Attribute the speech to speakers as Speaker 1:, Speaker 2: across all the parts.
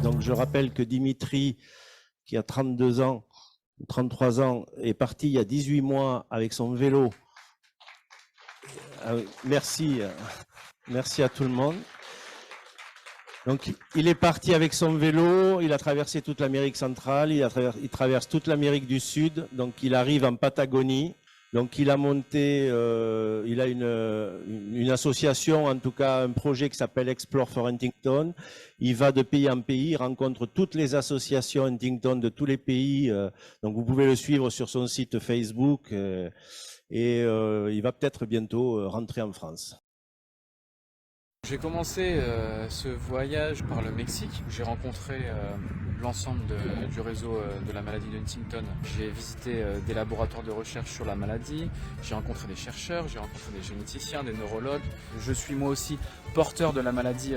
Speaker 1: Donc je rappelle que Dimitri, qui a 32 ans, 33 ans, est parti il y a 18 mois avec son vélo. Merci, merci à tout le monde. Donc, il est parti avec son vélo, il a traversé toute l'Amérique centrale, il traverse toute l'Amérique du Sud, donc il arrive en Patagonie. Donc, il a monté, il a une association, en tout cas un projet qui s'appelle Explore for Huntington. Il va de pays en pays, il rencontre toutes les associations Huntington de tous les pays. Donc, vous pouvez le suivre sur son site Facebook et il va peut-être bientôt rentrer en France.
Speaker 2: J'ai commencé ce voyage par le Mexique où j'ai rencontré l'ensemble du réseau de la maladie de Huntington. J'ai visité des laboratoires de recherche sur la maladie, j'ai rencontré des chercheurs, j'ai rencontré des généticiens, des neurologues. Je suis moi aussi porteur de la maladie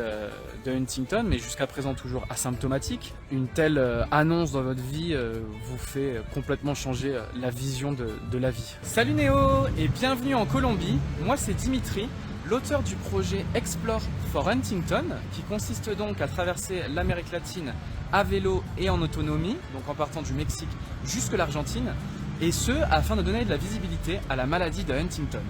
Speaker 2: de Huntington, mais jusqu'à présent toujours asymptomatique. Une telle annonce dans votre vie vous fait complètement changer la vision de la vie. Salut Néo et bienvenue en Colombie, moi c'est Dimitri, l'auteur du projet Explore for Huntington, qui consiste donc à traverser l'Amérique latine à vélo et en autonomie, donc en partant du Mexique jusque l'Argentine, et ce, afin de donner de la visibilité à la maladie de Huntington.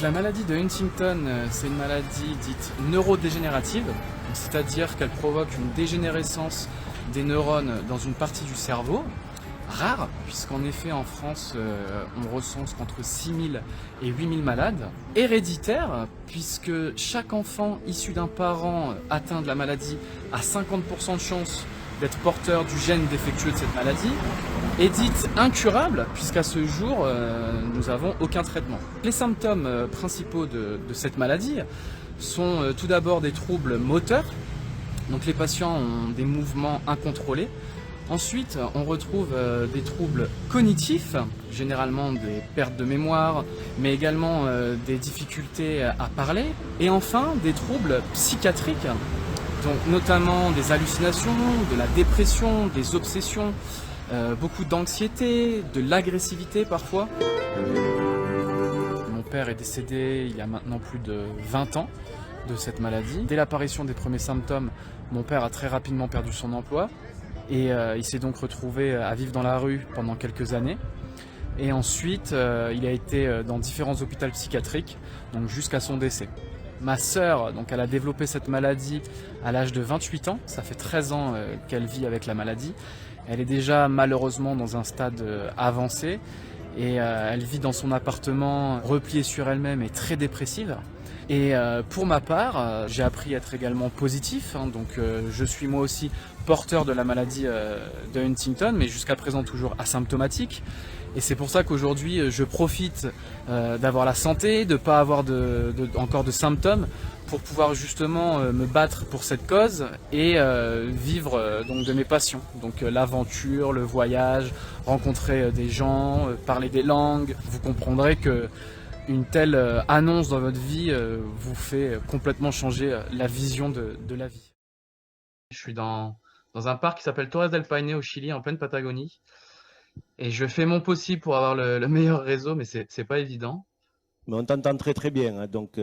Speaker 2: La maladie de Huntington, c'est une maladie dite neurodégénérative, c'est-à-dire qu'elle provoque une dégénérescence des neurones dans une partie du cerveau, rare, puisqu'en effet en France on recense qu'entre 6 000 et 8 000 malades. Héréditaire, puisque chaque enfant issu d'un parent atteint de la maladie a 50% de chance d'être porteur du gène défectueux de cette maladie. Et dite incurable, puisqu'à ce jour nous n'avons aucun traitement. Les symptômes principaux de cette maladie sont tout d'abord des troubles moteurs, donc les patients ont des mouvements incontrôlés. Ensuite, on retrouve des troubles cognitifs, généralement des pertes de mémoire, mais également des difficultés à parler. Et enfin, des troubles psychiatriques, donc notamment des hallucinations, de la dépression, des obsessions, beaucoup d'anxiété, de l'agressivité parfois. Mon père est décédé il y a maintenant plus de 20 ans de cette maladie. Dès l'apparition des premiers symptômes, mon père a très rapidement perdu son emploi. Et il s'est donc retrouvé à vivre dans la rue pendant quelques années. Et ensuite, il a été dans différents hôpitaux psychiatriques, donc jusqu'à son décès. Ma sœur, donc elle a développé cette maladie à l'âge de 28 ans. Ça fait 13 ans qu'elle vit avec la maladie. Elle est déjà malheureusement dans un stade avancé. Et elle vit dans son appartement repliée sur elle-même et très dépressive. Et pour ma part, j'ai appris à être également positif, donc je suis moi aussi porteur de la maladie de Huntington, mais jusqu'à présent toujours asymptomatique. Et c'est pour ça qu'aujourd'hui je profite d'avoir la santé, de ne pas avoir encore de symptômes, pour pouvoir justement me battre pour cette cause et vivre donc de mes passions. Donc l'aventure, le voyage, rencontrer des gens, parler des langues. Vous comprendrez que une telle annonce dans votre vie vous fait complètement changer la vision de la vie. Je suis dans un parc qui s'appelle Torres del Paine au Chili, en pleine Patagonie. Et je fais mon possible pour avoir le meilleur réseau, mais c'est pas évident.
Speaker 1: Mais on t'entend très très bien, hein, donc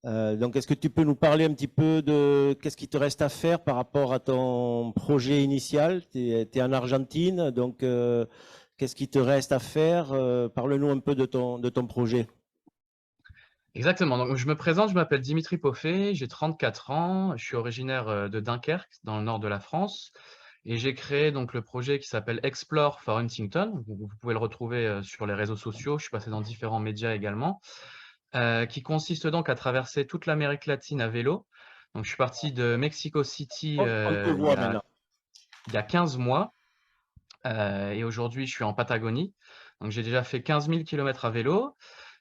Speaker 1: est-ce que tu peux nous parler un petit peu de qu'est-ce qui te reste à faire par rapport à ton projet initial? Tu es en Argentine, donc qu'est-ce qui te reste à faire? Parle-nous un peu de ton projet.
Speaker 2: Exactement, donc je me présente, je m'appelle Dimitri Poffet, j'ai 34 ans, je suis originaire de Dunkerque, dans le nord de la France, et j'ai créé donc le projet qui s'appelle Explore for Huntington. Vous pouvez le retrouver sur les réseaux sociaux, je suis passé dans différents médias également, qui consiste donc à traverser toute l'Amérique latine à vélo. Donc je suis parti de Mexico City
Speaker 1: On te voit maintenant.
Speaker 2: il y a 15 mois, et aujourd'hui je suis en Patagonie. Donc j'ai déjà fait 15 000 km à vélo.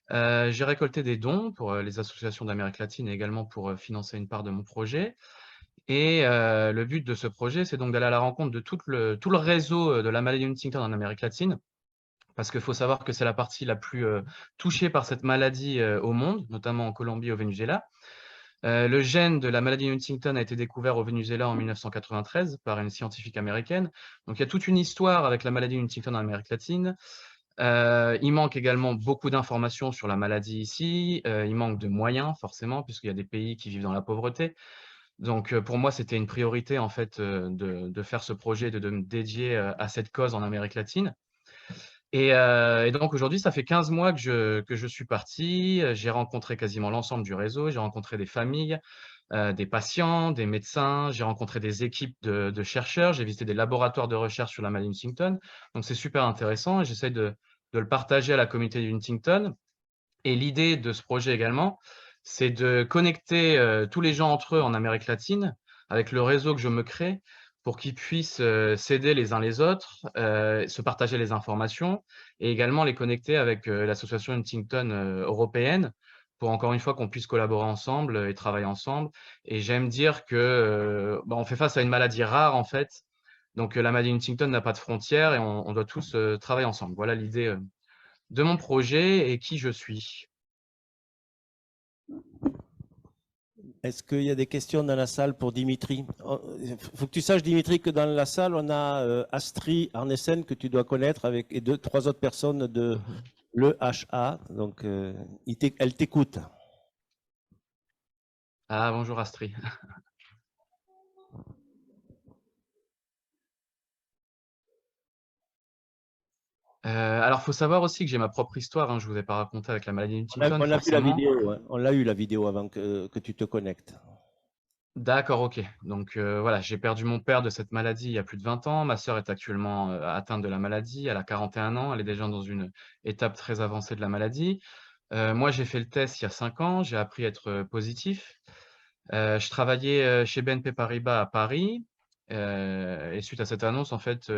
Speaker 2: J'ai récolté des dons pour les associations d'Amérique latine et également pour financer une part de mon projet. Et le but de ce projet, c'est donc d'aller à la rencontre de tout le réseau de la maladie Huntington en Amérique latine. Parce qu'il faut savoir que c'est la partie la plus touchée par cette maladie au monde, notamment en Colombie et au Venezuela. Le gène de la maladie Huntington a été découvert au Venezuela en 1993 par une scientifique américaine. Donc il y a toute une histoire avec la maladie Huntington en Amérique latine. Il manque également beaucoup d'informations sur la maladie ici. Il manque de moyens forcément, puisqu'il y a des pays qui vivent dans la pauvreté. Donc, pour moi, c'était une priorité en fait, de faire ce projet, de me dédier, à cette cause en Amérique latine. Et donc aujourd'hui, ça fait 15 mois que je suis parti. J'ai rencontré quasiment l'ensemble du réseau. J'ai rencontré des familles, des patients, des médecins. J'ai rencontré des équipes de chercheurs. J'ai visité des laboratoires de recherche sur la maladie Huntington. Donc c'est super intéressant et j'essaie de le partager à la communauté de Huntington. Et l'idée de ce projet également, c'est de connecter, tous les gens entre eux en Amérique latine, avec le réseau que je me crée, pour qu'ils puissent, s'aider les uns les autres, se partager les informations et également les connecter avec, l'association Huntington, européenne, pour encore une fois qu'on puisse collaborer ensemble, et travailler ensemble. Et j'aime dire que, bah, on fait face à une maladie rare en fait, donc la maladie Huntington n'a pas de frontières et on doit tous, travailler ensemble. Voilà l'idée, de mon projet et qui je suis.
Speaker 1: Est-ce qu'il y a des questions dans la salle pour Dimitri? Il faut que tu saches, Dimitri, que dans la salle, on a Astrid Arnesen, que tu dois connaître, et trois autres personnes de l'EHA. Donc, elle t'écoute.
Speaker 2: Ah, bonjour Astrid. Alors, faut savoir aussi que j'ai ma propre histoire, hein, je vous ai pas raconté avec la maladie Huntington,
Speaker 1: On a vu la
Speaker 2: forcément.
Speaker 1: vidéo, hein. On l'a eu la vidéo avant que tu te connectes.
Speaker 2: D'accord, OK. Donc, voilà, j'ai perdu mon père de cette maladie il y a plus de 20 ans. Ma sœur est actuellement, atteinte de la maladie. Elle a 41 ans. Elle est déjà dans une étape très avancée de la maladie. Moi, j'ai fait le test il y a 5 ans. J'ai appris à être, positif. Je travaillais, chez BNP Paribas à Paris, et suite à cette annonce, en fait,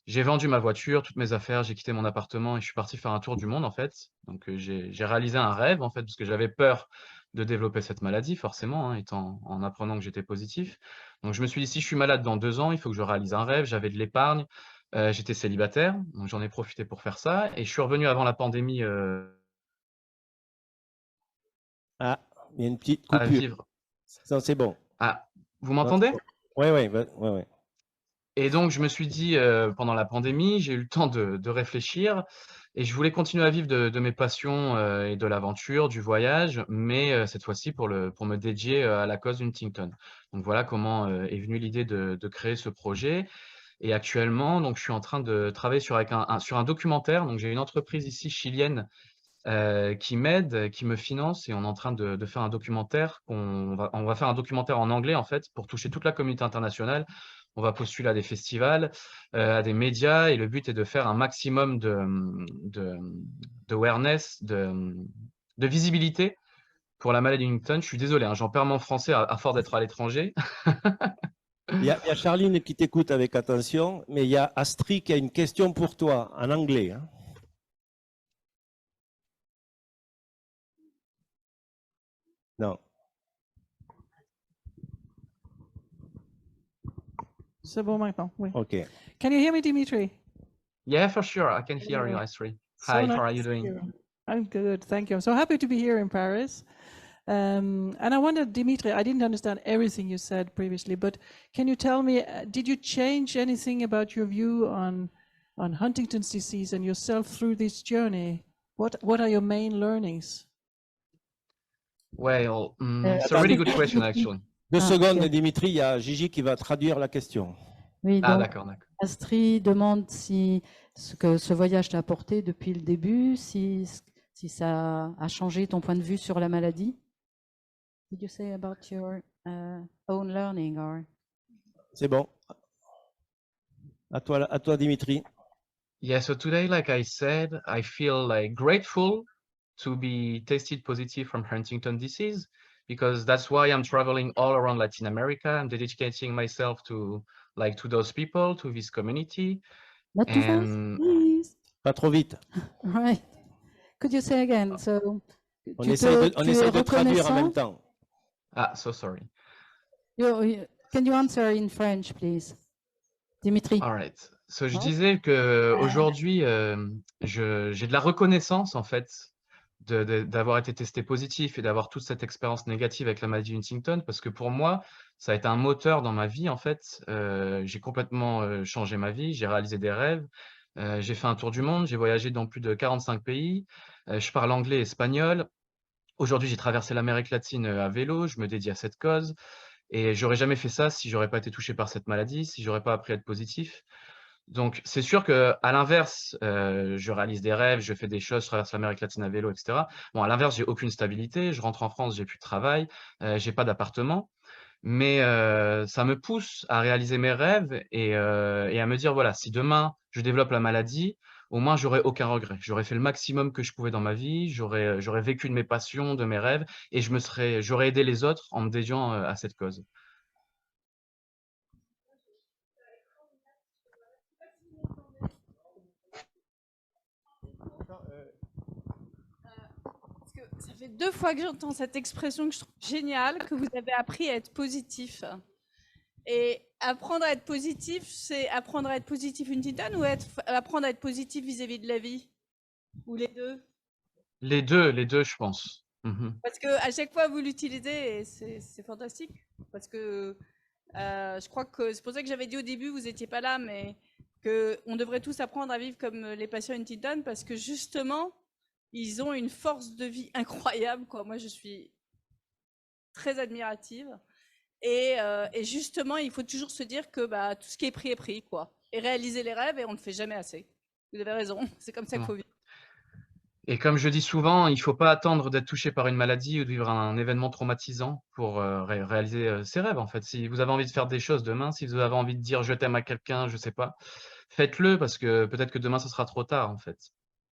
Speaker 2: j'ai vendu ma voiture, toutes mes affaires, j'ai quitté mon appartement et je suis parti faire un tour du monde, en fait. Donc, j'ai réalisé un rêve, en fait, parce que j'avais peur de développer cette maladie, forcément, hein, en apprenant que j'étais positif. Donc, je me suis dit: «Si je suis malade dans 2 ans, il faut que je réalise un rêve». J'avais de l'épargne, j'étais célibataire, donc j'en ai profité pour faire ça et je suis revenu avant la pandémie,
Speaker 1: Ah, il y a une petite
Speaker 2: à
Speaker 1: coupure.
Speaker 2: vivre.
Speaker 1: Ça, c'est bon.
Speaker 2: Ah, vous
Speaker 1: Non, c'est
Speaker 2: m'entendez?
Speaker 1: bon. Ouais, ouais, ouais, ouais.
Speaker 2: Et donc je me suis dit, pendant la pandémie, j'ai eu le temps de réfléchir et je voulais continuer à vivre de mes passions, et de l'aventure, du voyage, mais cette fois-ci pour me dédier, à la cause Huntington. Donc voilà comment, est venue l'idée de créer ce projet et actuellement, donc je suis en train de travailler sur un documentaire. Donc j'ai une entreprise ici chilienne, qui m'aide, qui me finance et on est en train de faire un documentaire on va faire un documentaire en anglais, en fait, pour toucher toute la communauté internationale. On va postuler à des festivals, à des médias et le but est de faire un maximum d'awareness, de visibilité pour la maladie Huntington. Je suis désolé, hein, j'en perds mon français à force d'être à l'étranger.
Speaker 1: Il y a Charline qui t'écoute avec attention, mais il y a Astrid qui a une question pour toi en anglais, hein. Non.
Speaker 3: C'est bon maintenant, oui.
Speaker 1: OK.
Speaker 3: Can you hear me, Dimitri?
Speaker 2: Yeah, for sure, I can hear you, Astrid. Hi, how are you
Speaker 3: to
Speaker 2: doing?
Speaker 3: hear you. I'm good, thank you. I'm so happy to be here in Paris. And I wondered, Dimitri, I didn't understand everything you said previously, but can you tell me, did you change anything about your view on Huntington's disease and yourself through this journey? What are your main learnings?
Speaker 2: Well, it's a really good question, actually.
Speaker 1: 2
Speaker 4: Ah,
Speaker 1: secondes,
Speaker 4: ok.
Speaker 1: Dimitri, il y a Gigi qui va traduire la question.
Speaker 4: Oui,
Speaker 2: Ah,
Speaker 4: donc
Speaker 2: d'accord.
Speaker 4: Astrid demande si ce que ce voyage t'a apporté depuis le début, si ça a changé ton point de vue sur la maladie. Did you say about your own learning or?
Speaker 1: C'est bon. À toi, Dimitri.
Speaker 2: Yeah, so today, like I said, I feel like grateful to be tested positive from Huntington disease because that's why I'm traveling all around Latin America. I'm dedicating myself to those people, to this community.
Speaker 4: Not too fast,
Speaker 2: And
Speaker 4: please.
Speaker 1: Pas trop vite.
Speaker 4: Right. Could you say again? So,
Speaker 1: On
Speaker 4: tu
Speaker 1: essaie de
Speaker 4: es
Speaker 1: traduire en même
Speaker 4: reconnaissant?
Speaker 1: temps.
Speaker 2: so sorry.
Speaker 4: Can you answer in French, please? Dimitri.
Speaker 2: All right. So je
Speaker 4: Ouais.
Speaker 2: disais que aujourd'hui, j'ai de la reconnaissance en fait d'avoir été testé positif et d'avoir toute cette expérience négative avec la maladie Huntington parce que pour moi, ça a été un moteur dans ma vie en fait. J'ai complètement changé ma vie, j'ai réalisé des rêves, J'ai fait un tour du monde, j'ai voyagé dans plus de 45 pays. Je parle anglais et espagnol. Aujourd'hui, j'ai traversé l'Amérique latine à vélo, je me dédie à cette cause. Et j'aurais jamais fait ça si j'aurais pas été touché par cette maladie, si j'aurais pas appris à être positif. Donc c'est sûr qu'à l'inverse, je réalise des rêves, je fais des choses, je traverse l'Amérique latine à vélo et cetera. Bon, à l'inverse, j'ai aucune stabilité, je rentre en France, j'ai plus de travail, j'ai pas d'appartement. Mais ça me pousse à réaliser mes rêves et à me dire: «Voilà, si demain je développe la maladie, au moins j'aurais aucun regret. J'aurais fait le maximum que je pouvais dans ma vie, j'aurais vécu de mes passions, de mes rêves et j'aurais aidé les autres en me dédiant, à cette cause».
Speaker 5: Parce que ça fait 2 fois que j'entends cette expression que je trouve géniale, que vous avez appris à être positif. Et apprendre à être positif, c'est apprendre à être positif une titane ou apprendre à être positif vis-à-vis de la vie? Ou les deux?
Speaker 2: Les 2, je pense. Mmh.
Speaker 5: Parce qu'à chaque fois, vous l'utilisez et c'est fantastique. Parce que je crois que c'est pour ça que j'avais dit au début, vous n'étiez pas là, mais qu'on devrait tous apprendre à vivre comme les patients Huntington parce que justement, ils ont une force de vie incroyable, quoi. Moi, je suis très admirative. Et justement, il faut toujours se dire que bah, tout ce qui est pris, quoi. Et réaliser les rêves, et on ne fait jamais assez. Vous avez raison, c'est comme ça qu'il faut vivre.
Speaker 2: Et comme je dis souvent, il faut pas attendre d'être touché par une maladie ou de vivre un événement traumatisant pour, réaliser, ses rêves, en fait. Si vous avez envie de faire des choses demain, si vous avez envie de dire: «Je t'aime» à quelqu'un, je sais pas, faites-le parce que peut-être que demain ce sera trop tard, en fait.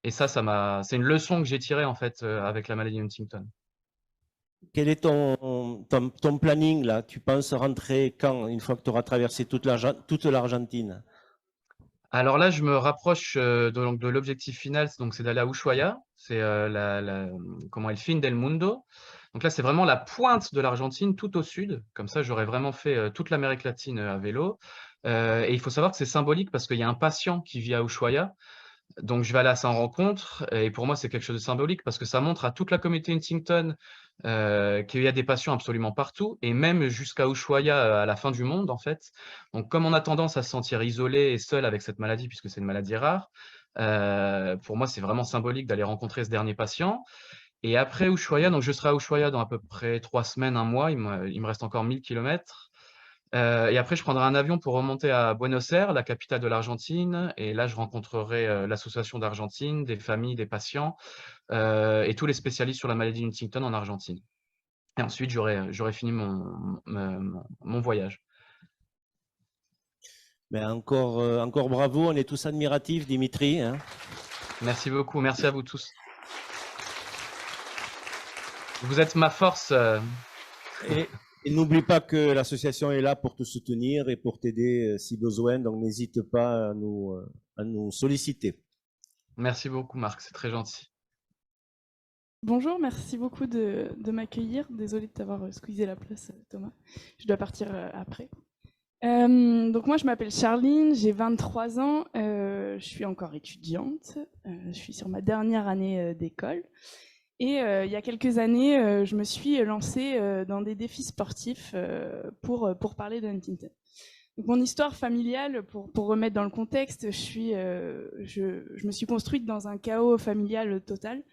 Speaker 2: Et ça c'est une leçon que j'ai tirée, en fait, avec la maladie Huntington.
Speaker 1: Quel est ton planning là? Tu penses rentrer quand, une fois que tu auras traversé toute l'Argentine?
Speaker 2: Alors là, je me rapproche, donc de l'objectif final, c'est d'aller à Ushuaia. C'est, comment El fin del mundo. Donc là, c'est vraiment la pointe de l'Argentine, tout au sud. Comme ça, j'aurais vraiment fait, toute l'Amérique latine, à vélo. Et il faut savoir que c'est symbolique parce qu'il y a un patient qui vit à Ushuaia. Donc je vais aller à sa rencontre et pour moi, c'est quelque chose de symbolique parce que ça montre à toute la communauté Huntington, qu'il y a des patients absolument partout et même jusqu'à Ushuaia, à la fin du monde, en fait. Donc comme on a tendance à se sentir isolé et seul avec cette maladie puisque c'est une maladie rare, pour moi, c'est vraiment symbolique d'aller rencontrer ce dernier patient et après Ushuaia, donc je serai à Ushuaia dans à peu près 3 semaines, 1 mois, il me reste encore 1000 kilomètres. Et après, je prendrai un avion pour remonter à Buenos Aires, la capitale de l'Argentine. Et là, je rencontrerai l'association d'Argentine, des familles, des patients et tous les spécialistes sur la maladie Huntington en Argentine. Et ensuite, j'aurai fini mon voyage.
Speaker 1: Ben encore bravo, on est tous admiratifs, Dimitri, hein.
Speaker 2: Merci beaucoup, merci à vous tous. Vous êtes ma force.
Speaker 1: Et n'oublie pas que l'association est là pour te soutenir et pour t'aider si besoin, donc n'hésite pas à nous solliciter.
Speaker 2: Merci beaucoup, Marc, c'est très gentil.
Speaker 6: Bonjour, merci beaucoup de m'accueillir. Désolée de t'avoir squeezé la place, Thomas. Je dois partir après. Donc moi, je m'appelle Charline, j'ai 23 ans, je suis encore étudiante, je suis sur ma dernière année d'école. Et il y a quelques années, je me suis lancée dans des défis sportifs pour parler de Huntington. Donc, mon histoire familiale, pour remettre dans le contexte, je me suis construite dans un chaos familial total,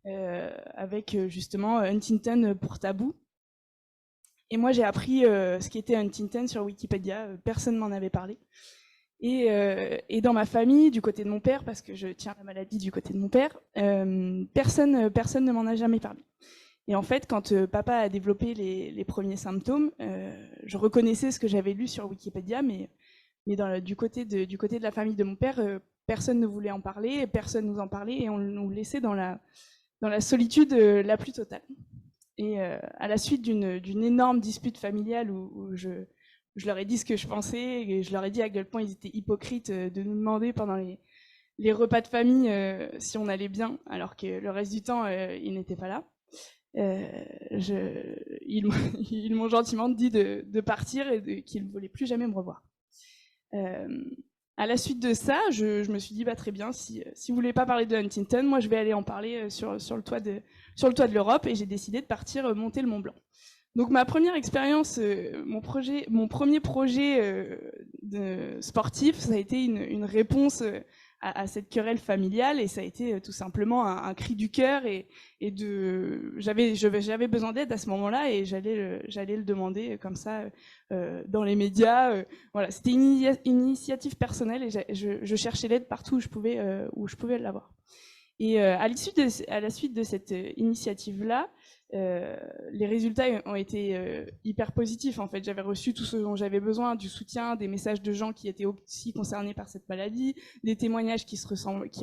Speaker 6: avec justement Huntington pour tabou. Et moi, j'ai appris ce qu'était Huntington sur Wikipédia, personne m'en avait parlé. Et dans ma famille, du côté de mon père, parce que je tiens la maladie du côté de mon père, personne ne m'en a jamais parlé. Et en fait, quand papa a développé les premiers symptômes, je reconnaissais ce que j'avais lu sur Wikipédia, mais du côté de la famille de mon père, personne ne voulait en parler, personne nous en parlait, et on nous laissait dans la solitude la plus totale. Et à la suite d'une énorme dispute familiale où je leur ai dit ce que je pensais, et je leur ai dit à quel point ils étaient hypocrites de nous demander pendant les repas de famille si on allait bien, alors que le reste du temps, ils n'étaient pas là. Ils m'ont gentiment dit de partir et qu'ils ne voulaient plus jamais me revoir. À la suite de ça, je me suis dit, bah, très bien, si vous ne voulez pas parler de Huntington, moi je vais aller en parler sur le toit de l'Europe, et j'ai décidé de partir monter le Mont Blanc. Donc ma première expérience, mon premier projet sportif, ça a été une réponse à cette querelle familiale, et ça a été tout simplement un cri du cœur, et j'avais besoin d'aide à ce moment-là, et j'allais le demander comme ça dans les médias. Voilà, c'était une initiative personnelle, et je cherchais l'aide partout où je pouvais l'avoir. Et à la suite de cette initiative-là, les résultats ont été hyper positifs. En fait, j'avais reçu tout ce dont j'avais besoin, du soutien, des messages de gens qui étaient aussi concernés par cette maladie, des témoignages qui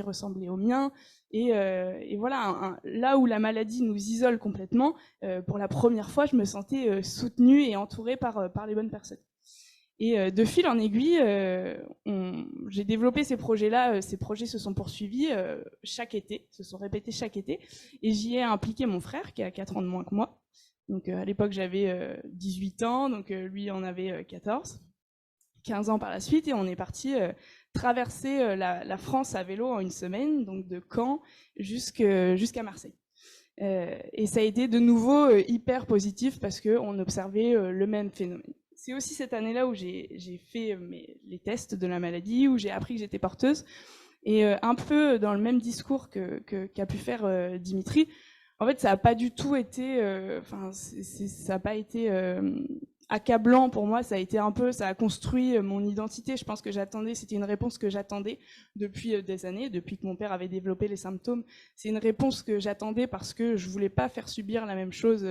Speaker 6: ressemblaient aux miens. Et voilà, là où la maladie nous isole complètement, pour la première fois, je me sentais soutenue et entourée par les bonnes personnes. Et de fil en aiguille, j'ai développé ces projets-là. Ces projets se sont poursuivis chaque été, se sont répétés chaque été. Et j'y ai impliqué mon frère, qui a 4 ans de moins que moi. Donc à l'époque, j'avais 18 ans, donc lui en avait 14. 15 ans par la suite, et on est parti traverser la France à vélo en une semaine, donc de Caen jusqu'à Marseille. Et ça a été de nouveau hyper positif, parce qu'on observait le même phénomène. C'est aussi cette année-là où j'ai fait les tests de la maladie, où j'ai appris que j'étais porteuse. Et un peu dans le même discours qu'a pu faire Dimitri, en fait, ça n'a pas du tout été, ça n'a pas été accablant pour moi. Ça a construit mon identité. Je pense que c'était une réponse que j'attendais depuis des années, depuis que mon père avait développé les symptômes. C'est une réponse que j'attendais, parce que je voulais pas faire subir la même chose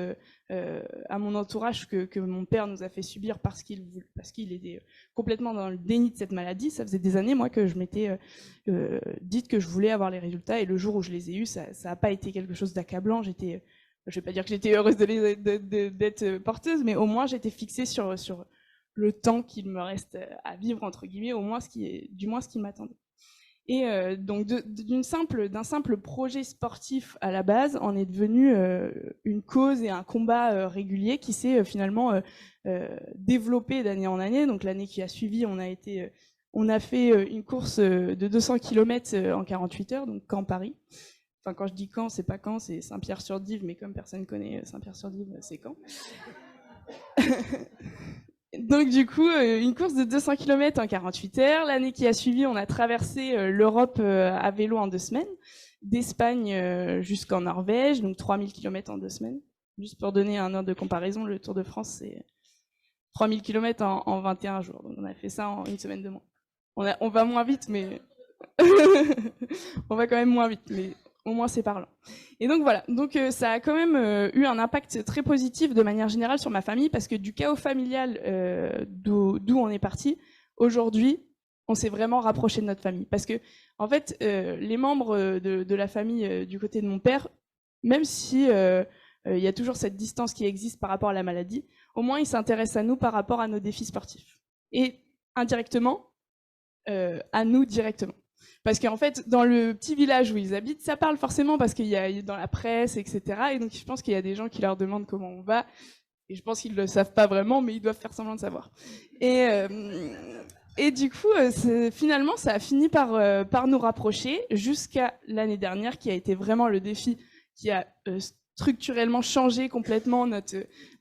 Speaker 6: à mon entourage que mon père nous a fait subir, parce qu'il était complètement dans le déni de cette maladie. Ça faisait des années, moi, que je m'étais dite que je voulais avoir les résultats, et le jour où je les ai eus, ça n'a pas été quelque chose d'accablant. Je vais pas dire que j'étais heureuse d'être porteuse, mais au moins j'étais fixée sur le temps qu'il me reste à vivre, entre guillemets, du moins ce qui m'attendait. Et donc d'un simple projet sportif à la base, en est devenu une cause et un combat régulier qui s'est finalement développé d'année en année. Donc l'année qui a suivi, on a fait une course de 200 km en 48 heures, donc Caen-Paris. Enfin, quand je dis Caen, c'est pas Caen, c'est Saint-Pierre-sur-Dive, mais comme personne connaît Saint-Pierre-sur-Dive, c'est Caen. Donc du coup, une course de 200 km en 48 heures. L'année qui a suivi, on a traversé l'Europe à vélo en 2 semaines, d'Espagne jusqu'en Norvège, donc 3000 km en 2 semaines. Juste pour donner un ordre de comparaison, le Tour de France, c'est 3000 km en 21 jours. Donc on a fait ça en 1 semaine de moins. On va moins vite, mais... on va quand même moins vite, mais... au moins c'est parlant. Et donc voilà, donc ça a quand même eu un impact très positif de manière générale sur ma famille, parce que du chaos familial d'où on est parti, aujourd'hui, on s'est vraiment rapproché de notre famille. Parce que en fait, les membres de la famille du côté de mon père, même si il y a toujours cette distance qui existe par rapport à la maladie, au moins ils s'intéressent à nous par rapport à nos défis sportifs. Et indirectement, à nous directement. Parce qu'en fait, dans le petit village où ils habitent, ça parle forcément, parce qu'il y a dans la presse, etc. Et donc, je pense qu'il y a des gens qui leur demandent comment on va. Et je pense qu'ils ne le savent pas vraiment, mais ils doivent faire semblant de savoir. Et du coup, finalement, ça a fini par nous rapprocher, jusqu'à l'année dernière, qui a été vraiment le défi qui a structurellement changé complètement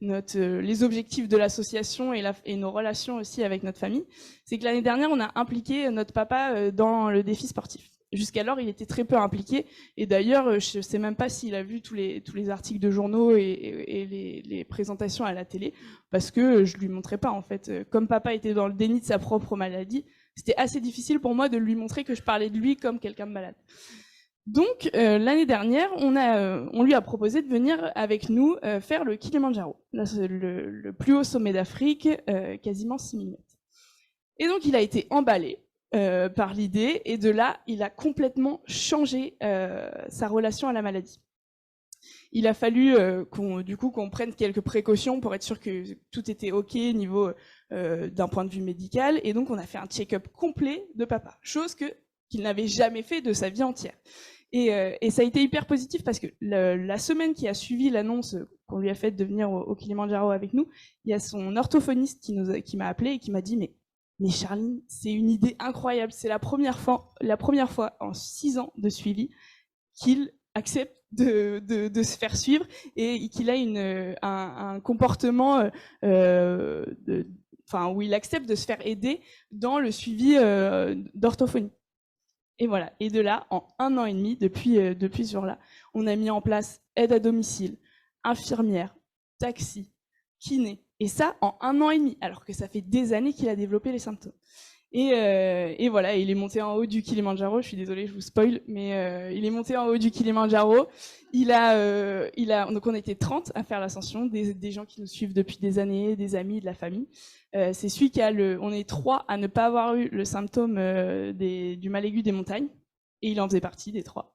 Speaker 6: les objectifs de l'association et nos relations aussi avec notre famille. C'est que l'année dernière, on a impliqué notre papa dans le défi sportif. Jusqu'alors, il était très peu impliqué, et d'ailleurs, je ne sais même pas s'il a vu tous les articles de journaux et les présentations à la télé, parce que je lui montrais pas, en fait. Comme papa était dans le déni de sa propre maladie, c'était assez difficile pour moi de lui montrer que je parlais de lui comme quelqu'un de malade. Donc l'année dernière, on lui a proposé de venir avec nous faire le Kilimandjaro, le plus haut sommet d'Afrique, quasiment 6000 mètres. Et donc il a été emballé par l'idée, et de là, il a complètement changé sa relation à la maladie. Il a fallu qu'on prenne quelques précautions pour être sûr que tout était OK niveau d'un point de vue médical, et donc on a fait un check-up complet de papa, chose qu'il n'avait jamais fait de sa vie entière. Et ça a été hyper positif, parce que la semaine qui a suivi l'annonce qu'on lui a faite de venir au Kilimandjaro avec nous, il y a son orthophoniste qui m'a appelé et qui m'a dit mais Charline, c'est une idée incroyable, c'est la première fois en 6 ans de suivi qu'il accepte de se faire suivre, et qu'il a un comportement où il accepte de se faire aider dans le suivi d'orthophonie. Et voilà. Et de là, en 1 an et demi, depuis ce jour-là, on a mis en place aide à domicile, infirmière, taxi, kiné. Et ça, en 1 an et demi, alors que ça fait des années qu'il a développé les symptômes. Et voilà, il est monté en haut du Kilimandjaro. Je suis désolée, je vous spoil, mais il est monté en haut du Kilimandjaro. Donc on était 30 à faire l'ascension, des gens qui nous suivent depuis des années, des amis, de la famille. C'est celui qui on est 3 à ne pas avoir eu le symptôme du mal aigu des montagnes, et il en faisait partie des 3.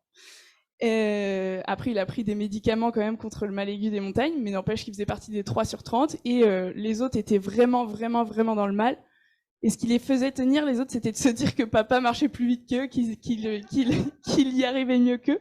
Speaker 6: Après, il a pris des médicaments quand même contre le mal aigu des montagnes, mais n'empêche qu'il faisait partie des 3 sur 30, et les autres étaient vraiment, vraiment, vraiment dans le mal. Et ce qui les faisait tenir, les autres, c'était de se dire que papa marchait plus vite qu'eux, qu'il y arrivait mieux qu'eux.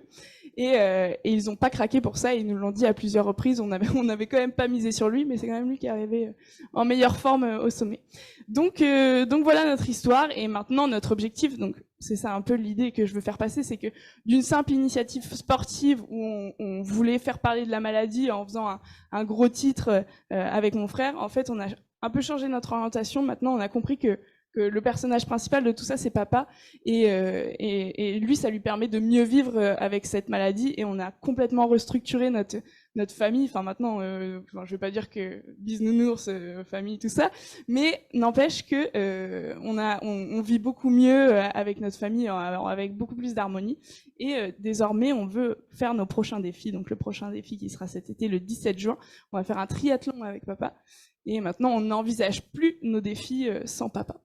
Speaker 6: Et ils n'ont pas craqué pour ça, ils nous l'ont dit à plusieurs reprises. On avait quand même pas misé sur lui, mais c'est quand même lui qui est arrivé en meilleure forme au sommet. Donc voilà notre histoire, et maintenant notre objectif, donc c'est ça un peu l'idée que je veux faire passer, c'est que d'une simple initiative sportive où on voulait faire parler de la maladie en faisant un gros titre avec mon frère, en fait on a un peu changé notre orientation. Maintenant, on a compris que le personnage principal de tout ça, c'est papa. Et lui, ça lui permet de mieux vivre avec cette maladie. Et on a complètement restructuré notre famille. Enfin, maintenant, je vais pas dire que bisounours, famille, tout ça. Mais n'empêche que on vit beaucoup mieux avec notre famille, avec beaucoup plus d'harmonie. Et désormais, on veut faire nos prochains défis. Donc, le prochain défi qui sera cet été, le 17 juin, on va faire un triathlon avec papa. Et maintenant, on n'envisage plus nos défis sans papa.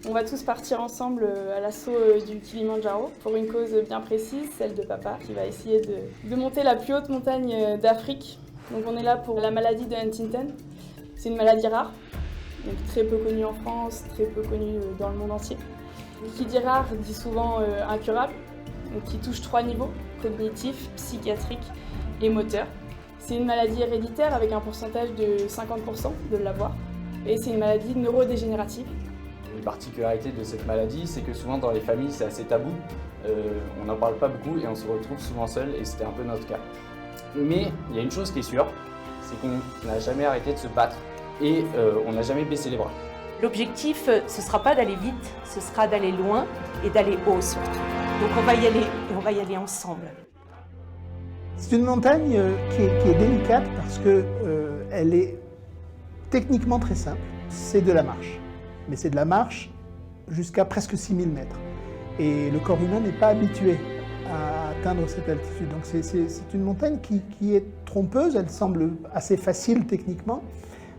Speaker 6: On va tous partir ensemble à l'assaut du Kilimandjaro pour une cause bien précise, celle de papa, qui va essayer de monter la plus haute montagne d'Afrique. Donc on est là pour la maladie de Huntington. C'est une maladie rare, donc très peu connue en France, très peu connue dans le monde entier. Qui dit rare dit souvent incurable, donc qui touche 3 niveaux, cognitif, psychiatrique et moteur. C'est une maladie héréditaire avec un pourcentage de 50% de l'avoir, et c'est une maladie neurodégénérative.
Speaker 7: Une particularité de cette maladie, c'est que souvent dans les familles c'est assez tabou, on n'en parle pas beaucoup et on se retrouve souvent seul, et c'était un peu notre cas. Mais il y a une chose qui est sûre, c'est qu'on n'a jamais arrêté de se battre et on n'a jamais baissé les bras.
Speaker 8: L'objectif, ce ne sera pas d'aller vite, ce sera d'aller loin et d'aller haut surtout. Donc on va y aller, et on va y aller ensemble.
Speaker 9: C'est une montagne qui est délicate parce qu'elle est techniquement très simple. C'est de la marche, mais c'est de la marche jusqu'à presque 6000 mètres. Et le corps humain n'est pas habitué à atteindre cette altitude. Donc c'est une montagne qui est trompeuse, elle semble assez facile techniquement,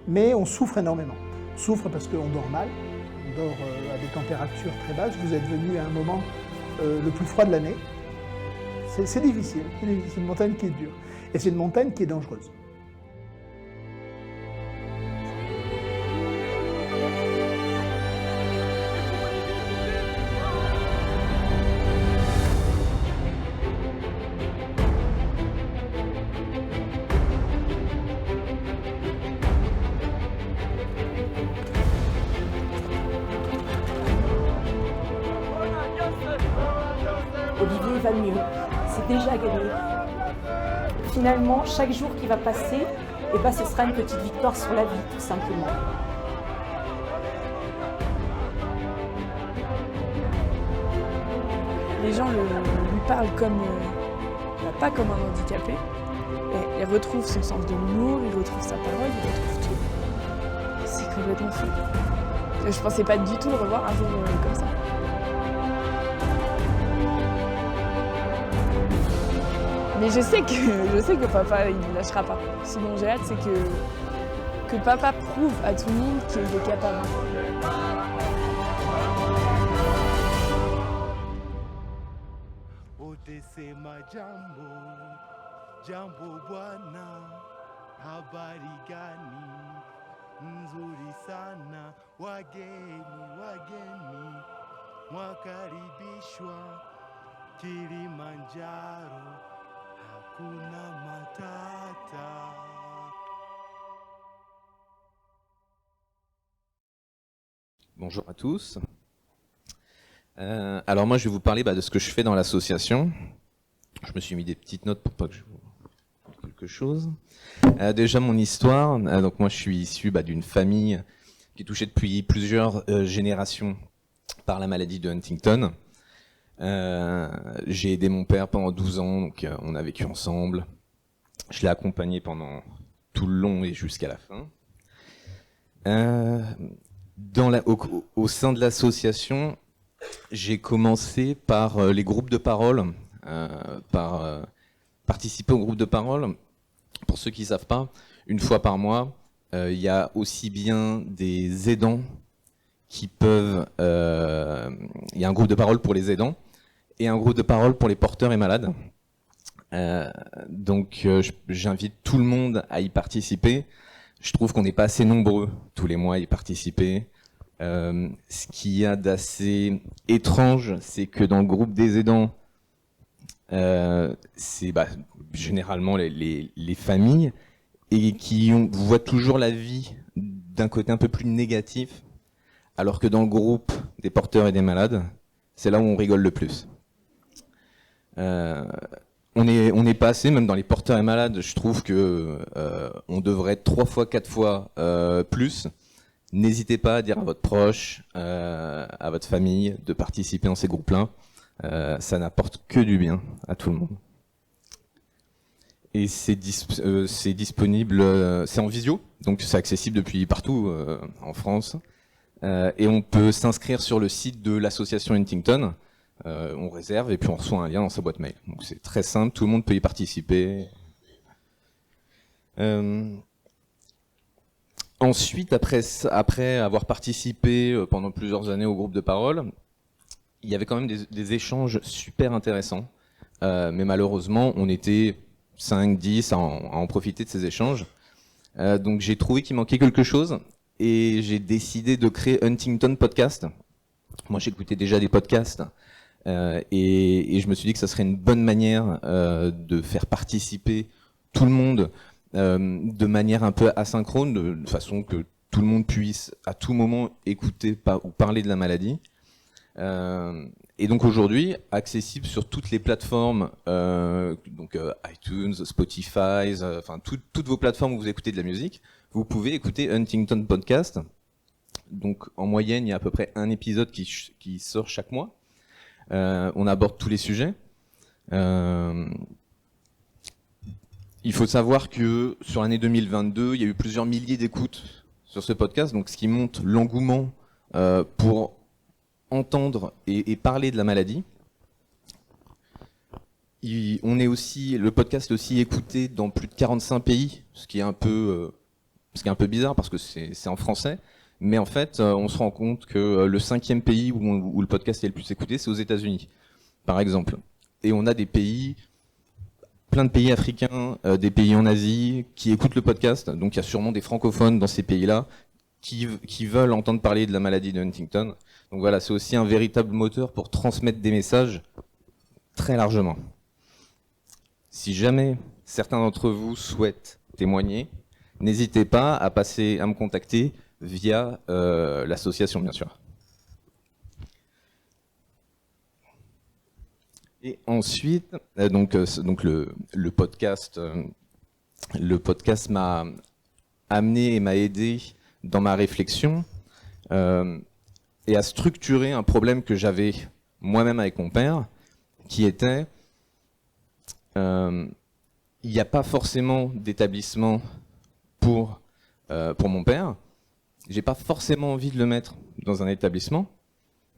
Speaker 9: mais on souffre énormément. On souffre parce qu'on dort mal, on dort à des températures très basses. Vous êtes venu à un moment le plus froid de l'année. C'est difficile, c'est une montagne qui est dure. Et c'est une montagne qui est dangereuse.
Speaker 8: Olivier va mieux, c'est déjà gagné. Finalement, chaque jour qui va passer, ce sera une petite victoire sur la vie, tout simplement.
Speaker 6: Les gens lui parlent pas comme un handicapé. Et ils retrouvent son sens de l'humour, ils retrouvent sa parole, ils retrouvent tout. C'est complètement fou. Je pensais pas du tout le revoir un jour comme ça. Mais je sais que papa, il ne lâchera pas. Ce dont j'ai hâte, c'est que papa prouve à tout le monde qu'il est capable.
Speaker 10: Utesema jambo bwana, habari gani? Nzuri sana, wageni, mwakaribishwa Kilimanjaro. Hakuna matata.
Speaker 11: Bonjour à tous. Alors moi, je vais vous parler de ce que je fais dans l'association. Je me suis mis des petites notes pour pas que je vous quelque chose. Déjà mon histoire. Donc moi, je suis issu d'une famille qui est touchée depuis plusieurs générations par la maladie de Huntington. J'ai aidé mon père pendant 12 ans, donc on a vécu ensemble. Je l'ai accompagné pendant tout le long et jusqu'à la fin. Au sein de l'association, j'ai commencé par les groupes de parole, participer aux groupes de parole. Pour ceux qui ne savent pas, une fois par mois, il y a aussi bien des aidants qui peuvent... Il y a un groupe de parole pour les aidants et un groupe de parole pour les porteurs et malades. Donc j'invite tout le monde à y participer. Je trouve qu'on n'est pas assez nombreux tous les mois à y participer. Ce qu'il y a d'assez étrange, c'est que dans le groupe des aidants, c'est généralement les familles et qui voient toujours la vie d'un côté un peu plus négatif, alors que dans le groupe des porteurs et des malades, c'est là où on rigole le plus. On est pas assez, même dans les porteurs et malades, je trouve que on devrait être 3 fois, 4 fois plus. N'hésitez pas à dire à votre proche, à votre famille, de participer dans ces groupes-là. Ça n'apporte que du bien à tout le monde. Et c'est disponible, c'est en visio, donc c'est accessible depuis partout en France. Et on peut s'inscrire sur le site de l'association Huntington. On réserve et puis on reçoit un lien dans sa boîte mail. Donc c'est très simple, tout le monde peut y participer. Ensuite, après avoir participé pendant plusieurs années au groupe de parole, il y avait quand même des échanges super intéressants. Mais malheureusement, on était 5, 10 à en profiter de ces échanges. Donc j'ai trouvé qu'il manquait quelque chose et j'ai décidé de créer Huntington Podcast. Moi, j'écoutais déjà des podcasts. Et je me suis dit que ça serait une bonne manière de faire participer tout le monde de manière un peu asynchrone, de façon que tout le monde puisse à tout moment écouter ou parler de la maladie. Et donc aujourd'hui, accessible sur toutes les plateformes, donc iTunes, Spotify, enfin toutes vos plateformes où vous écoutez de la musique, vous pouvez écouter Huntington Podcast. Donc en moyenne, il y a à peu près un épisode qui sort chaque mois. On aborde tous les sujets. Il faut savoir que sur l'année 2022, il y a eu plusieurs milliers d'écoutes sur ce podcast, donc ce qui montre l'engouement pour entendre et parler de la maladie. Le podcast est aussi écouté dans plus de 45 pays, ce qui est un peu bizarre parce que c'est en français. Mais en fait, on se rend compte que le 5e pays où le podcast est le plus écouté, c'est aux États-Unis, par exemple. Et on a plein de pays africains, des pays en Asie qui écoutent le podcast. Donc il y a sûrement des francophones dans ces pays-là qui veulent entendre parler de la maladie de Huntington. Donc voilà, c'est aussi un véritable moteur pour transmettre des messages très largement. Si jamais certains d'entre vous souhaitent témoigner, n'hésitez pas à me contacter via l'association, bien sûr. Et ensuite, donc le podcast m'a amené et m'a aidé dans ma réflexion et à structurer un problème que j'avais moi-même avec mon père, qui était il n'y a pas forcément d'établissement pour mon père. J'ai pas forcément envie de le mettre dans un établissement,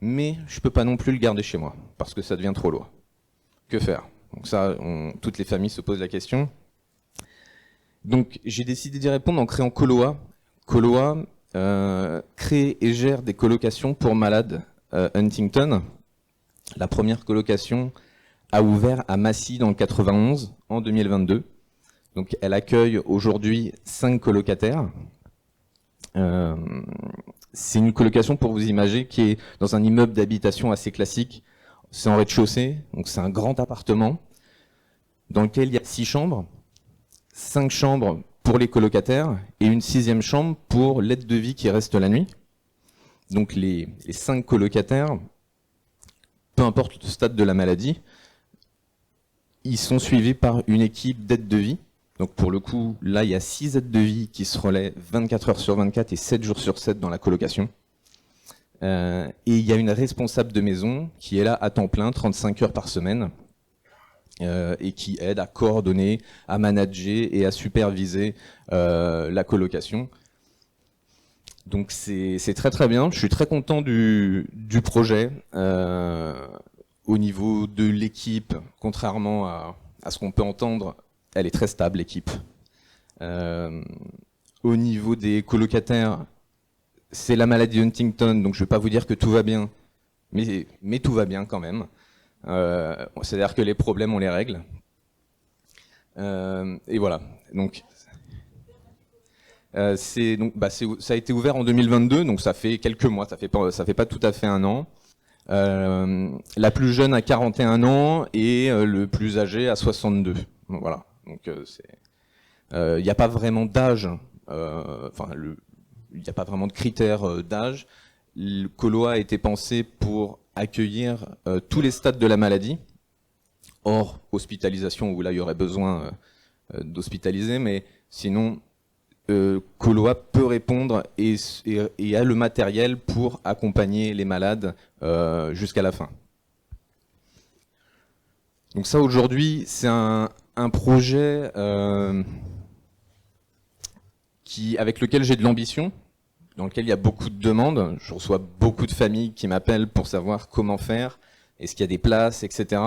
Speaker 11: mais je peux pas non plus le garder chez moi parce que ça devient trop lourd. Que faire? Donc ça, toutes les familles se posent la question. Donc j'ai décidé d'y répondre en créant Coloa. Coloa crée et gère des colocations pour malades Huntington. La première colocation a ouvert à Massy dans le 91 en 2022. Donc elle accueille aujourd'hui 5 colocataires. C'est une colocation, pour vous imaginer, qui est dans un immeuble d'habitation assez classique. C'est en rez-de-chaussée, donc c'est un grand appartement dans lequel il y a 6 chambres, 5 chambres pour les colocataires et une 6e chambre pour l'aide de vie qui reste la nuit. Donc les 5 colocataires peu importe le stade de la maladie, ils sont suivis par une équipe d'aide de vie. Donc pour le coup, là, il y a 6 aides de vie qui se relaient 24 heures sur 24 et 7 jours sur 7 dans la colocation. Et il y a une responsable de maison qui est là à temps plein, 35 heures par semaine, et qui aide à coordonner, à manager et à superviser la colocation. Donc c'est très très bien, je suis très content du projet. Au niveau de l'équipe, contrairement à ce qu'on peut entendre, elle est très stable, l'équipe. Au niveau des colocataires, c'est la maladie Huntington, donc je ne vais pas vous dire que tout va bien, mais tout va bien quand même. C'est-à-dire que les problèmes, on les règle. Et voilà. Donc, ça a été ouvert en 2022, donc ça fait quelques mois, ça fait pas tout à fait un an. La plus jeune a 41 ans et le plus âgé a 62. Voilà. Donc il n'y a pas vraiment d'âge, il n'y a pas vraiment de critères d'âge. Le colo a été pensé pour accueillir tous les stades de la maladie, hors hospitalisation où là il y aurait besoin d'hospitaliser, mais sinon Coloa peut répondre et a le matériel pour accompagner les malades jusqu'à la fin. Donc ça aujourd'hui c'est un projet avec lequel j'ai de l'ambition, dans lequel il y a beaucoup de demandes. Je reçois beaucoup de familles qui m'appellent pour savoir comment faire, est-ce qu'il y a des places, etc.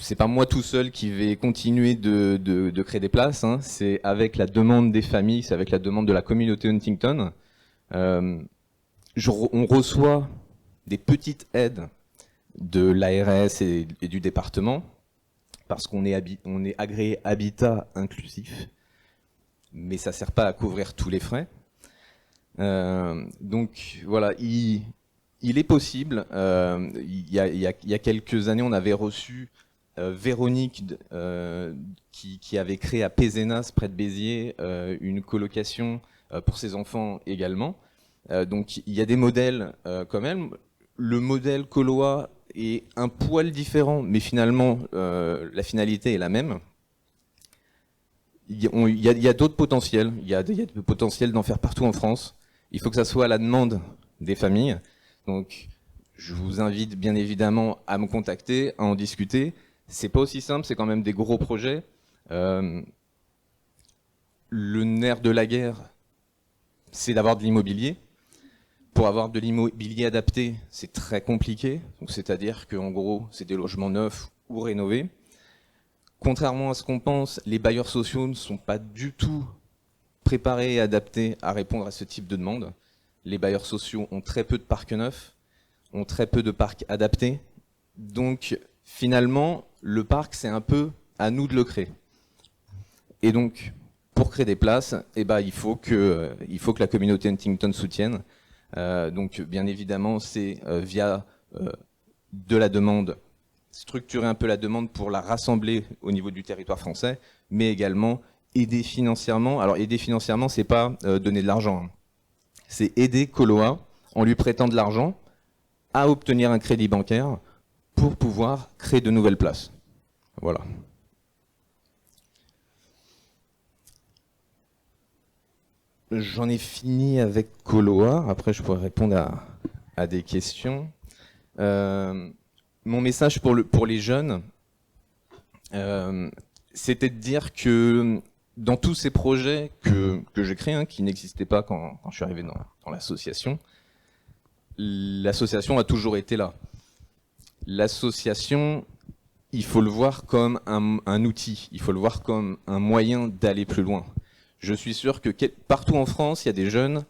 Speaker 11: C'est pas moi tout seul qui vais continuer de créer des places, hein. C'est avec la demande des familles, c'est avec la demande de la communauté Huntington. On reçoit des petites aides de l'ARS et du département, parce qu'on est agréé Habitat inclusif, mais ça ne sert pas à couvrir tous les frais. Donc voilà, il est possible, il y a quelques années, on avait reçu Véronique qui avait créé à Pézenas, près de Béziers, une colocation pour ses enfants également. Donc il y a des modèles quand même. Le modèle Coloa est un poil différent, mais finalement la finalité est la même. Il y a d'autres potentiels, il y a le potentiel d'en faire partout en France. Il faut que ça soit à la demande des familles. Donc je vous invite bien évidemment à me contacter, à en discuter. C'est pas aussi simple, c'est quand même des gros projets. Le nerf de la guerre, c'est d'avoir de l'immobilier. Pour avoir de l'immobilier adapté, c'est très compliqué. C'est-à-dire qu'en gros, c'est des logements neufs ou rénovés. Contrairement à ce qu'on pense, les bailleurs sociaux ne sont pas du tout préparés et adaptés à répondre à ce type de demande. Les bailleurs sociaux ont très peu de parcs neufs, ont très peu de parcs adaptés. Donc finalement, le parc, c'est un peu à nous de le créer. Et donc, pour créer des places, il faut que la communauté Huntington soutienne. Donc bien évidemment, c'est via de la demande, structurer un peu la demande pour la rassembler au niveau du territoire français, mais également aider financièrement. Alors aider financièrement, c'est pas donner de l'argent, hein. C'est aider Coloa en lui prêtant de l'argent à obtenir un crédit bancaire pour pouvoir créer de nouvelles places. Voilà. J'en ai fini avec Coloa. Après, je pourrais répondre à des questions. Mon message pour les jeunes, c'était de dire que dans tous ces projets que j'ai créés, hein, qui n'existaient pas quand je suis arrivé dans l'association a toujours été là. L'association, il faut le voir comme un outil, il faut le voir comme un moyen d'aller plus loin. Je suis sûr que partout en France, il y a des jeunes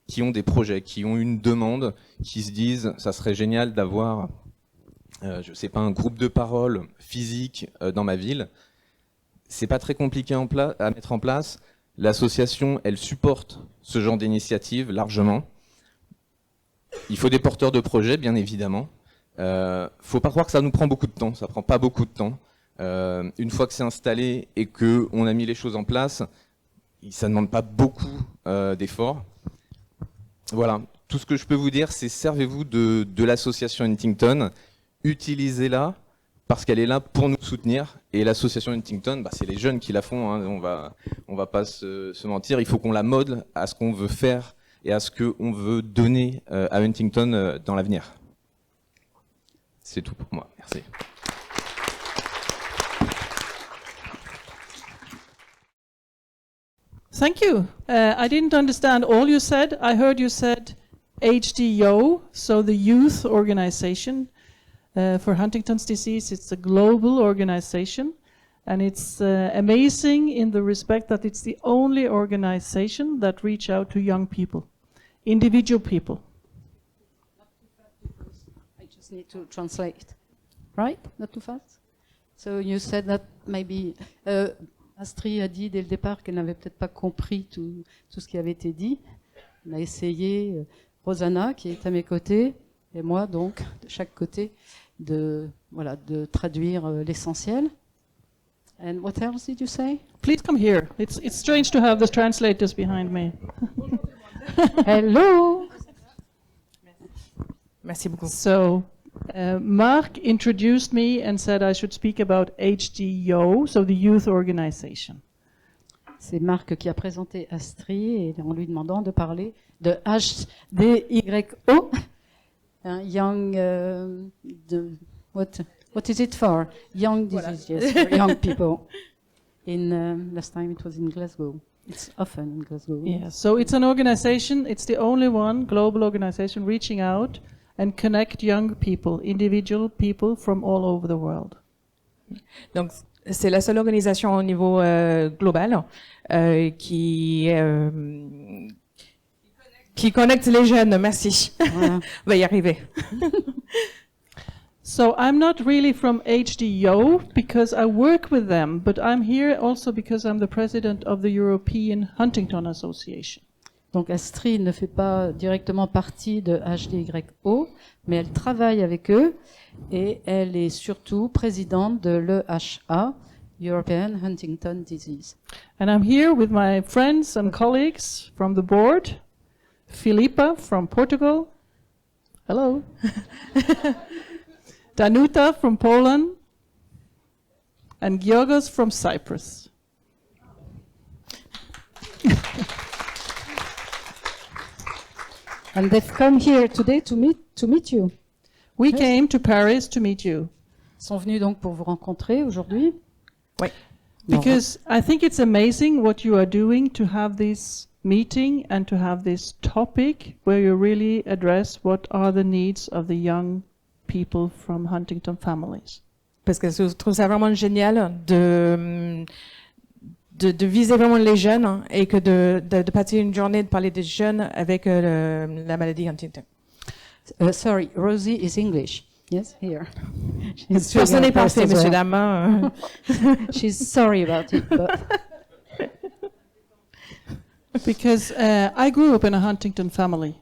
Speaker 11: qui ont des projets, qui ont une demande, qui se disent ça serait génial d'avoir, je sais pas, un groupe de parole physique dans ma ville. C'est pas très compliqué à mettre en place. L'association, elle supporte ce genre d'initiative largement. Il faut des porteurs de projets, bien évidemment. Faut pas croire que ça nous prend beaucoup de temps. Ça prend pas beaucoup de temps. Une fois que c'est installé et que on a mis les choses en place, ça ne demande pas beaucoup d'efforts. Voilà. tout ce que je peux vous dire, c'est servez-vous de l'association Huntington, utilisez-la parce qu'elle est là pour nous soutenir. Et l'association Huntington, c'est les jeunes qui la font, hein, on va pas se mentir, il faut qu'on la modèle à ce qu'on veut faire et à ce qu'on veut donner à Huntington dans l'avenir. C'est tout pour moi, merci.
Speaker 3: Thank you. I didn't understand all you said. I heard you said HDYO, so the youth organization for Huntington's disease. It's a global organization, and it's amazing in the respect that it's the only organization that reach out to young people, individual people.
Speaker 4: I just need to translate, right? Not too fast. So you said that maybe Astrid a dit dès le départ qu'elle n'avait peut-être pas compris tout ce qui avait été dit. On a essayé, Rosanna qui est à mes côtés et moi donc de chaque côté de traduire l'essentiel. And what else did you say?
Speaker 3: Please come here. It's strange to have the translators behind me.
Speaker 4: Hello.
Speaker 12: Merci beaucoup.
Speaker 3: So, Mark introduced me and said I should speak about HDYO, so the youth organization.
Speaker 4: C'est Marc qui a présenté Astrid et en lui demandant de parler de HDYO, young, what is it for? Young disease, yes, for young people. Last time it was in Glasgow. It's often in Glasgow.
Speaker 3: Yeah, so it's an organization, it's the only one, global organization, reaching out and connect young people, individual people from all over the world.
Speaker 12: Donc, c'est la seule organisation au niveau global qui connecte les jeunes. Merci. Voilà. On va y arriver.
Speaker 3: So I'm not really from HDYO because I work with them, but I'm here also because I'm the president of the European Huntington Association.
Speaker 4: Donc Astrid ne fait pas directement partie de HDYO, mais elle travaille avec eux et elle est surtout présidente de l'EHA, European Huntington Disease.
Speaker 3: And I'm here with my friends and colleagues from the board, Filipa from Portugal. Hello. Danuta from Poland and Giorgos from Cyprus.
Speaker 4: And they've come here today to meet you.
Speaker 3: We came to Paris to meet you.
Speaker 4: Ils sont venus donc pour vous rencontrer aujourd'hui.
Speaker 12: Oui.
Speaker 3: Because I think it's amazing what you are doing to have this meeting and to have this topic where you really address what are the needs of the young people from Huntington families.
Speaker 12: Parce que je trouve ça vraiment génial de viser vraiment les jeunes et que de passer une journée de parler des jeunes avec la maladie Huntington.
Speaker 4: Sorry, Rosie is English. Yes, here.
Speaker 12: Personne n'est parfait, monsieur Damin.
Speaker 4: She's sorry about it, but...
Speaker 3: Because I grew up in a Huntington family.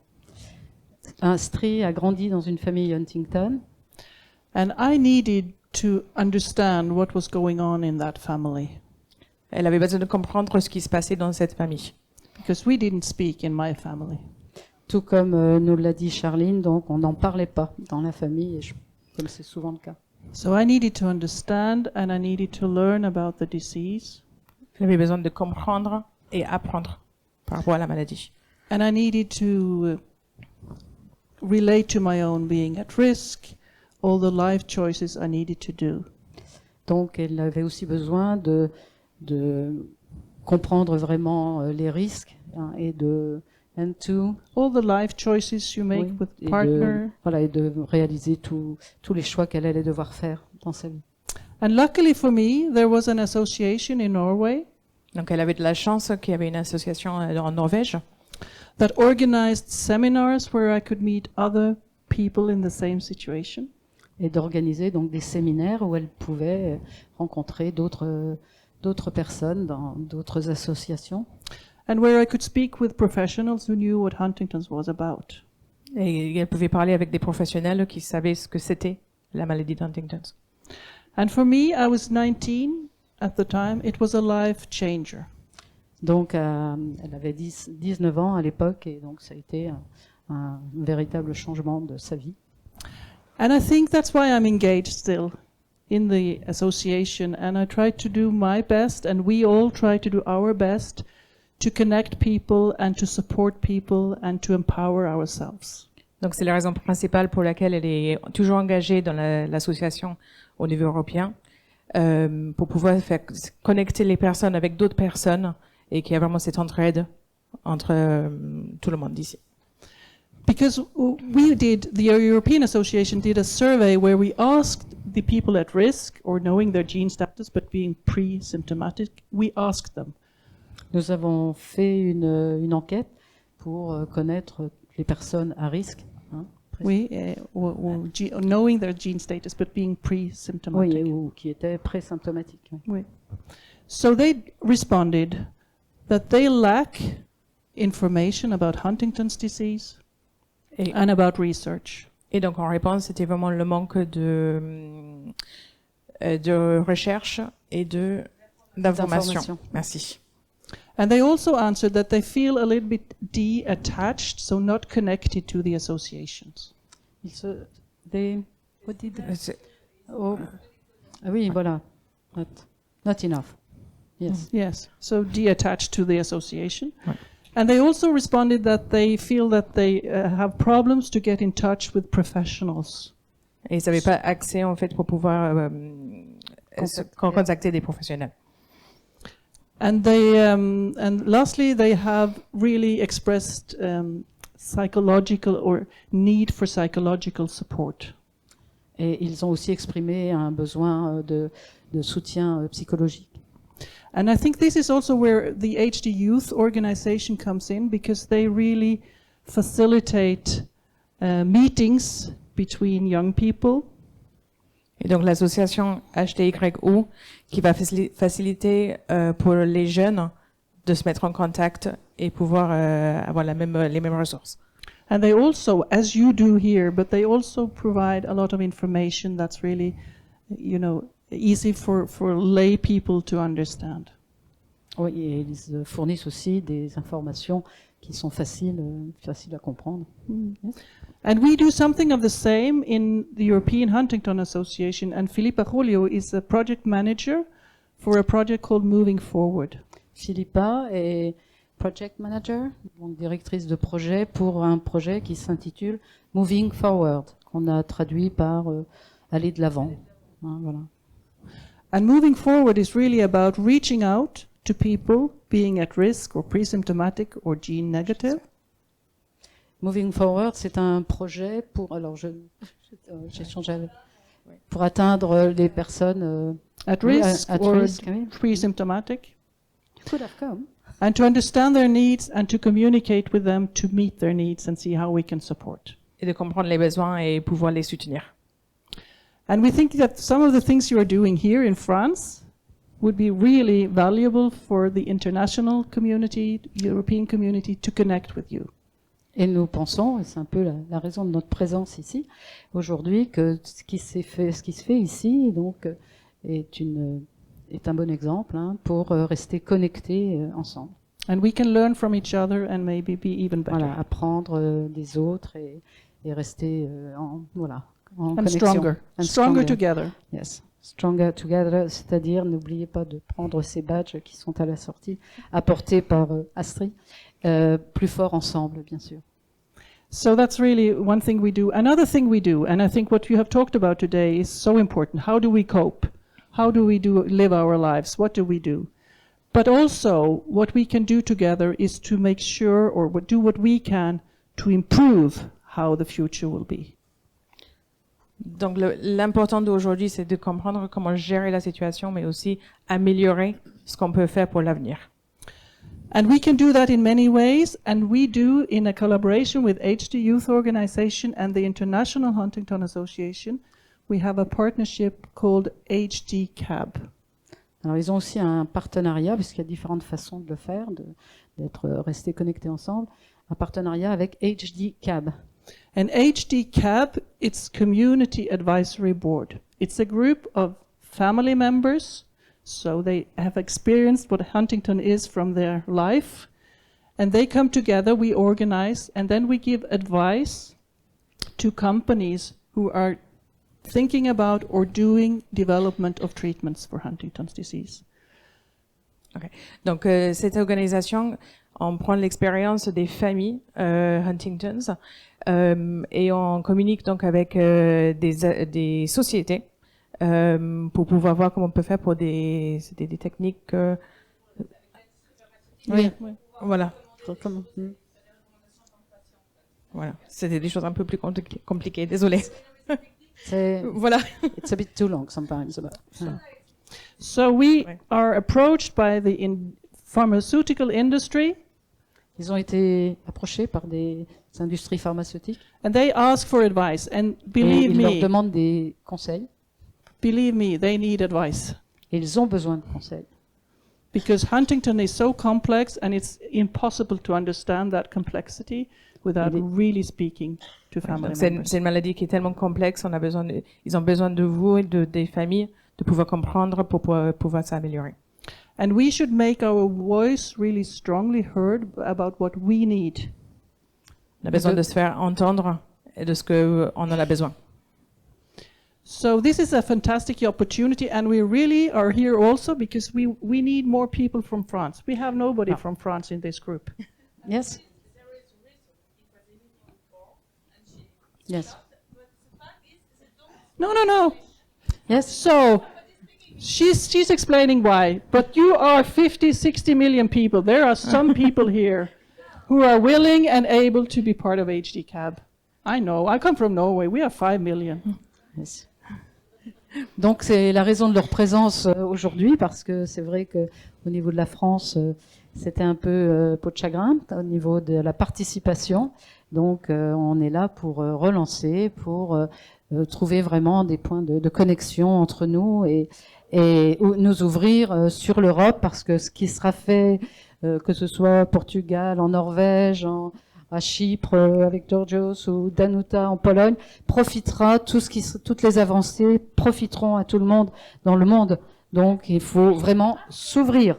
Speaker 4: Astrid a grandi dans une famille Huntington.
Speaker 3: And I needed to understand what was going on in that family.
Speaker 12: Elle avait besoin de comprendre ce qui se passait dans cette famille.
Speaker 3: Because we didn't speak in my family.
Speaker 4: Tout comme nous l'a dit Charline, donc on n'en parlait pas dans la famille, comme c'est souvent le cas.
Speaker 3: So I needed to understand and I needed to learn about the disease.
Speaker 12: Elle avait besoin de comprendre et apprendre par rapport à la maladie.
Speaker 3: And I needed to relate to my own being at risk, all the life choices I needed to do.
Speaker 4: Donc elle avait aussi besoin de comprendre vraiment les risques et de
Speaker 3: all the life choices you make with partner.
Speaker 4: Et de réaliser tous les choix qu'elle allait devoir faire dans sa vie.
Speaker 3: And luckily for me, there was an association in Norway.
Speaker 12: Donc elle avait de la chance qu'il y avait une association en Norvège
Speaker 3: that organized seminars where I could meet other people in the same situation.
Speaker 4: Et d'organiser donc des séminaires où elle pouvait rencontrer d'autres personnes dans d'autres associations.
Speaker 3: And where I could speak with professionals who knew what Huntington's was about.
Speaker 12: Et elle pouvait parler avec des professionnels qui savaient ce que c'était la maladie d'Huntington's.
Speaker 3: And for me, I was 19 at the time. It was a life changer.
Speaker 4: Donc, elle avait 19 ans à l'époque et donc ça a été un véritable changement de sa vie.
Speaker 3: And I think that's why I'm engaged still in the association, and I try to do my best, and we all try to do our best to connect people and to support people and to empower ourselves.
Speaker 12: Donc c'est la raison principale pour laquelle elle est toujours engagée dans l'association au niveau européen, pour pouvoir faire connecter les personnes avec d'autres personnes et qu'il y a vraiment cette entraide entre tout le monde d'ici.
Speaker 3: Because the European Association did a survey where we asked the people at risk or knowing their gene status but being pre-symptomatic, we asked them.
Speaker 4: Nous avons fait une enquête pour connaître les personnes à risque. Hein,
Speaker 3: knowing their gene status but being pre-symptomatic.
Speaker 4: Oui, ou qui étaient présymptomatiques.
Speaker 3: Oui. So they responded that they lack information about Huntington's disease and about research.
Speaker 12: Et donc en réponse, c'était vraiment le manque de recherche et d'information. Merci.
Speaker 3: And they also answered that they feel a little bit detached, so not connected to the associations.
Speaker 4: What did they? Oui, voilà. Not enough. Yes.
Speaker 3: Yes. So detached to the association. Right. And they also responded that they feel that they have problems to get in touch with professionals.
Speaker 12: Et ils n'avaient pas accès en fait pour pouvoir contacter des professionnels.
Speaker 3: And and lastly, they have really expressed psychological or need for psychological support.
Speaker 4: Et ils ont aussi exprimé un besoin de soutien psychologique.
Speaker 3: And I think this is also where the HD Youth organization comes in, because they really facilitate meetings between young people.
Speaker 12: Et donc l'association HDYO qui va faciliter pour les jeunes de se mettre en contact et pouvoir avoir les mêmes ressources.
Speaker 3: And they also, as you do here, but they also provide a lot of information that's really, easy for lay people to understand.
Speaker 4: Oui, et ils fournissent aussi des informations qui sont faciles à comprendre.
Speaker 3: Yes. And we do something of the same in the European Huntington Association, and Filippa Julio is a project manager for a project called Moving Forward.
Speaker 4: Filippa est project manager, donc directrice de projet pour un projet qui s'intitule Moving Forward, qu'on a traduit par aller de l'avant. Hein, voilà.
Speaker 3: And Moving Forward is really about reaching out to people being at risk or pre-symptomatic or gene negative.
Speaker 4: Moving Forward, c'est un projet pour, alors j'ai changé, pour atteindre les personnes
Speaker 3: at risk or pre-symptomatic.
Speaker 4: Could have come.
Speaker 3: And to understand their needs and to communicate with them to meet their needs and see how we can support.
Speaker 12: Et de comprendre les besoins et pouvoir les soutenir.
Speaker 3: And we think that some of the things you are doing here in France would be really valuable for the international community, European community, to connect with you.
Speaker 4: Et nous pensons, et c'est un peu la raison de notre présence ici aujourd'hui, que ce qui se fait ici, donc, est un bon exemple pour rester connectés ensemble.
Speaker 3: And we can learn from each other and maybe be even better.
Speaker 4: Voilà, apprendre des autres et rester en
Speaker 3: and
Speaker 4: connexion.
Speaker 3: Stronger together.
Speaker 4: Yes. Stronger together, c'est-à-dire n'oubliez pas de prendre ces badges qui sont à la sortie, apportés par Astrid, plus fort ensemble, bien sûr.
Speaker 3: So that's really one thing we do. Another thing we do, and I think what you have talked about today is so important. How do we cope? How do we live our lives? What do we do? But also, what we can do together is to make sure, or do what we can to improve how the future will be.
Speaker 12: Donc l'important d'aujourd'hui, c'est de comprendre comment gérer la situation, mais aussi améliorer ce qu'on peut faire pour l'avenir.
Speaker 3: And we can do that in many ways, and we do in a collaboration with HD Youth Organization and the International Huntington Association. We have a partnership called HD CAB.
Speaker 4: Alors ils ont aussi un partenariat, puisqu'il y a différentes façons de le faire, d'être restés connectés ensemble, un partenariat avec HD CAB.
Speaker 3: And HD CAB, it's Community Advisory Board. It's a group of family members, so they have experienced what Huntington is from their life, And they come together, we organize, and then we give advice to companies who are thinking about or doing development of treatments for Huntington's disease.
Speaker 12: Okay. Donc, cette organisation, on prend l'expérience des familles Huntington's et on communique donc avec des sociétés pour pouvoir voir comment on peut faire pour des techniques.
Speaker 4: Oui.
Speaker 12: Voilà.
Speaker 4: Comment
Speaker 12: Voilà. C'était des choses un peu plus compliquées. Désolée. Voilà.
Speaker 4: It's a bit too long sometimes.
Speaker 3: So we are approached by the pharmaceutical industry.
Speaker 4: Ils ont été approchés par des industries pharmaceutiques.
Speaker 3: And they ask for advice. And believe
Speaker 4: et ils leur
Speaker 3: me,
Speaker 4: demandent des conseils.
Speaker 3: Believe me, they need advice.
Speaker 4: Et ils ont besoin de conseils.
Speaker 3: Because Huntington is so complex and it's impossible to understand that complexity without really speaking to family members.
Speaker 12: C'est une maladie qui est tellement complexe, ils ont besoin de vous et des familles de pouvoir comprendre pour pouvoir s'améliorer.
Speaker 3: And we should make our voice really strongly heard about what we need.
Speaker 12: On a besoin de se faire entendre et de ce qu'on en a besoin.
Speaker 3: So this is a fantastic opportunity, and we really are here also because we need more people from France. We have nobody from France in this group.
Speaker 4: Yes. Yes.
Speaker 3: No.
Speaker 4: Yes.
Speaker 3: So she's explaining why. But you are 50, 60 million people. There are some people here who are willing and able to be part of HDCAB. I know. I come from Norway. We are 5 million.
Speaker 4: Yes. Donc c'est la raison de leur présence aujourd'hui, parce que c'est vrai que au niveau de la France, c'était un peu peau de chagrin au niveau de la participation. Donc on est là pour relancer, pour trouver vraiment des points de connexion entre nous et nous ouvrir sur l'Europe, parce que ce qui sera fait, que ce soit au Portugal, en Norvège, à Chypre avec Georgios ou Danuta en Pologne, profitera, toutes les avancées profiteront à tout le monde dans le monde. Donc il faut vraiment s'ouvrir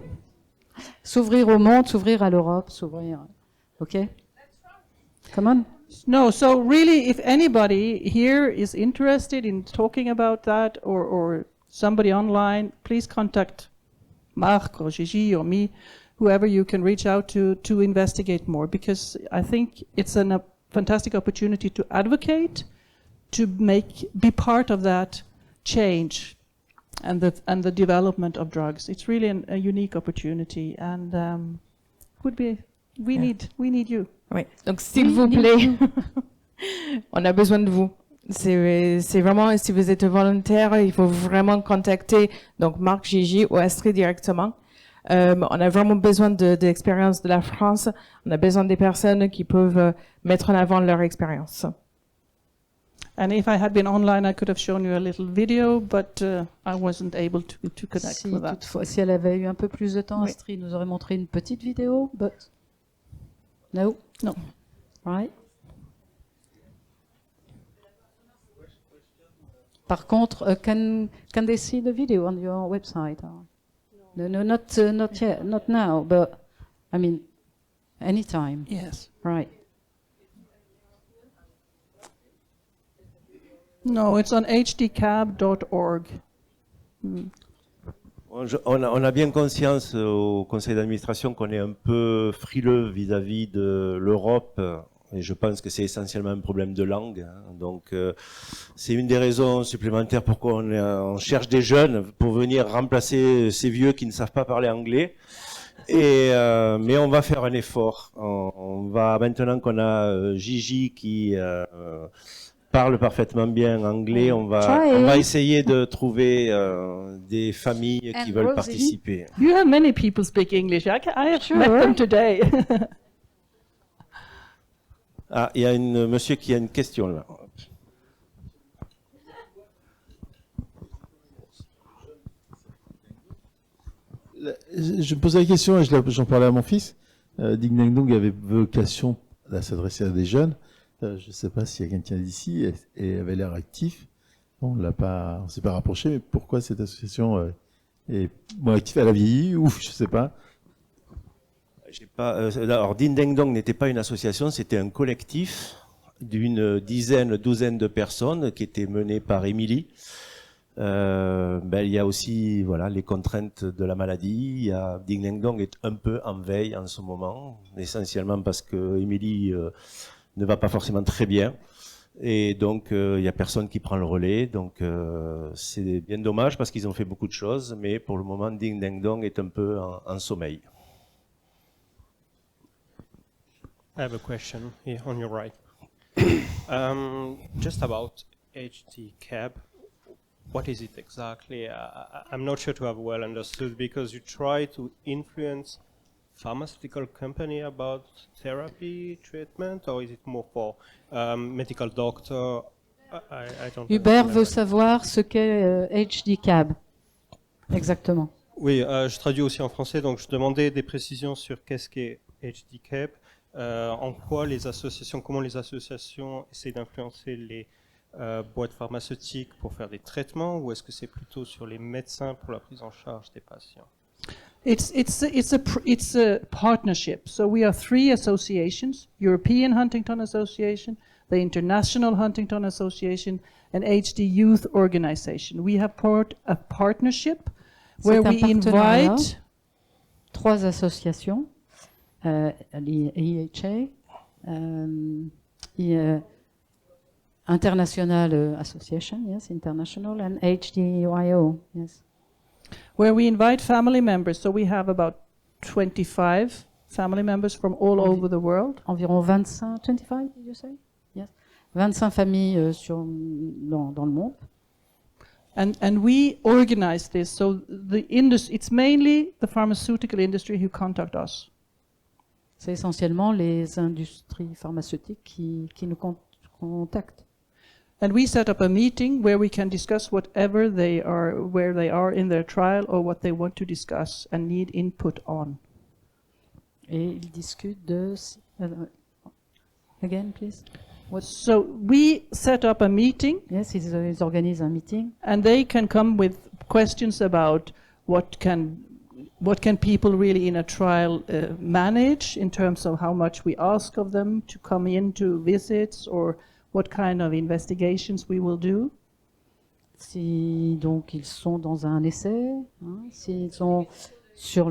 Speaker 4: au monde, s'ouvrir à l'Europe, s'ouvrir. OK? Come on.
Speaker 3: No, so really, if anybody here is interested in talking about that, or somebody online, please contact Marc or Gigi or me, whoever you can reach out to investigate more, because I think it's a fantastic opportunity to advocate, to be part of that change and the development of drugs. It's really a unique opportunity, and we need you.
Speaker 12: Oui. Donc s'il vous plaît, on a besoin de vous. C'est vraiment, si vous êtes volontaire, il faut vraiment contacter donc Marc, Gigi ou Astrid directement. On a vraiment besoin de l'expérience de la France. On a besoin des personnes qui peuvent mettre en avant leur expérience.
Speaker 3: And if I had been online, I could have shown you a little video, but I wasn't able to connect with that.
Speaker 4: Toutefois, si elle avait eu un peu plus de temps, Astrid nous aurait montré une petite vidéo, but no. Right. Par contre, can they see the video on your website? No, not yet, not now, but I mean, anytime.
Speaker 3: Yes.
Speaker 4: Right.
Speaker 3: No, it's on hdcab.org.
Speaker 1: On a bien conscience au conseil d'administration qu'on est un peu frileux vis-à-vis de l'Europe, et je pense que c'est essentiellement un problème de langue. Donc c'est une des raisons supplémentaires pourquoi on cherche des jeunes pour venir remplacer ces vieux qui ne savent pas parler anglais. Mais on va faire un effort. On va, maintenant qu'on a Gigi qui parle parfaitement bien anglais, on va essayer de trouver des familles qui veulent participer.
Speaker 3: You have many people speak English. I have met them today.
Speaker 1: Ah, il y a monsieur qui a une question là.
Speaker 13: Je me posais la question, et j'en parlais à mon fils. Ding Dang Dong avait vocation à s'adresser à des jeunes. Je ne sais pas s'il y a quelqu'un d'ici et avait l'air actif. Bon, on s'est pas rapproché, mais pourquoi cette association est moins active? Elle a vieilli ou je ne sais pas.
Speaker 1: Alors, Ding Deng Dong n'était pas une association, c'était un collectif d'une douzaine de personnes qui était mené par Émilie. Il y a aussi les contraintes de la maladie. Ding Deng Dong est un peu en veille en ce moment, essentiellement parce que Émilie ne va pas forcément très bien. Et donc, il n'y a personne qui prend le relais. Donc, c'est bien dommage parce qu'ils ont fait beaucoup de choses. Mais pour le moment, Ding Deng Dong est un peu en sommeil.
Speaker 14: I have a question here on your right. Just about HDCAB. What is it exactly? I'm not sure to have well understood, because you try to influence pharmaceutical company about therapy treatment, or is it more for medical doctor? I don't
Speaker 4: Hubert
Speaker 14: remember.
Speaker 4: veut savoir ce qu'est HDCAB. Exactement.
Speaker 14: Oui, je traduis aussi en français, donc je demandais des précisions sur qu'est-ce qu'est HDCAB, en quoi les associations, comment les associations essaient d'influencer les boîtes pharmaceutiques pour faire des traitements, ou est-ce que c'est plutôt sur les médecins pour la prise en charge des patients?
Speaker 3: It's a partnership. So we are 3 associations: European Huntington Association, the International Huntington Association, and HD Youth Organization. We have a partnership where we invite
Speaker 4: 3 associations, l'IHA, International Association, yes, International, and HDYO, yes.
Speaker 3: Where we invite family members. So we have about 25 family members from all over the world.
Speaker 4: Environ 25, did you say? Yes. 25 familles dans le monde.
Speaker 3: And we organize this. So it's mainly the pharmaceutical industry who contact us.
Speaker 4: C'est essentiellement les industries pharmaceutiques qui nous contactent.
Speaker 3: And we set up a meeting where we can discuss whatever where they are in their trial, or what they want to discuss and need input on.
Speaker 4: Et ils discutent de... again, please.
Speaker 3: So we set up a meeting.
Speaker 4: Yes, ils organisent un meeting.
Speaker 3: And they can come with questions about what can people really in a trial manage in terms of how much we ask of them to come in to visits, or what kind of investigations we will do.
Speaker 4: Si donc ils sont dans un essai, s'ils sont sur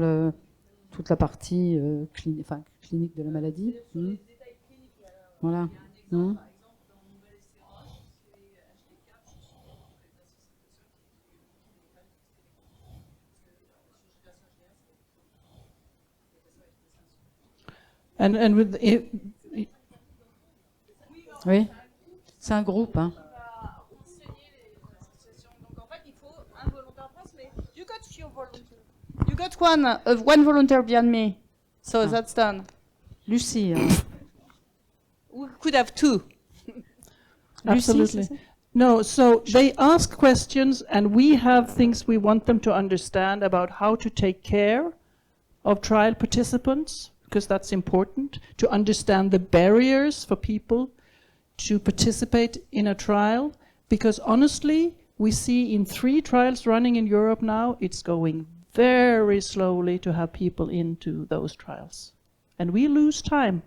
Speaker 4: toute la partie clinique de la maladie. Voilà.
Speaker 3: And with
Speaker 4: oui, c'est un groupe.
Speaker 5: Donc en fait, il faut un volontaire en France, mais you got few volunteers. You got one volunteer behind me, so that's done.
Speaker 4: Lucie.
Speaker 5: We could have 2.
Speaker 3: Absolutely. No, so they ask questions, and we have things we want them to understand about how to take care of trial participants, because that's important, to understand the barriers for people to participate in a trial, because honestly, we see in 3 trials running in Europe now, it's going very slowly to have people into those trials. And we lose time.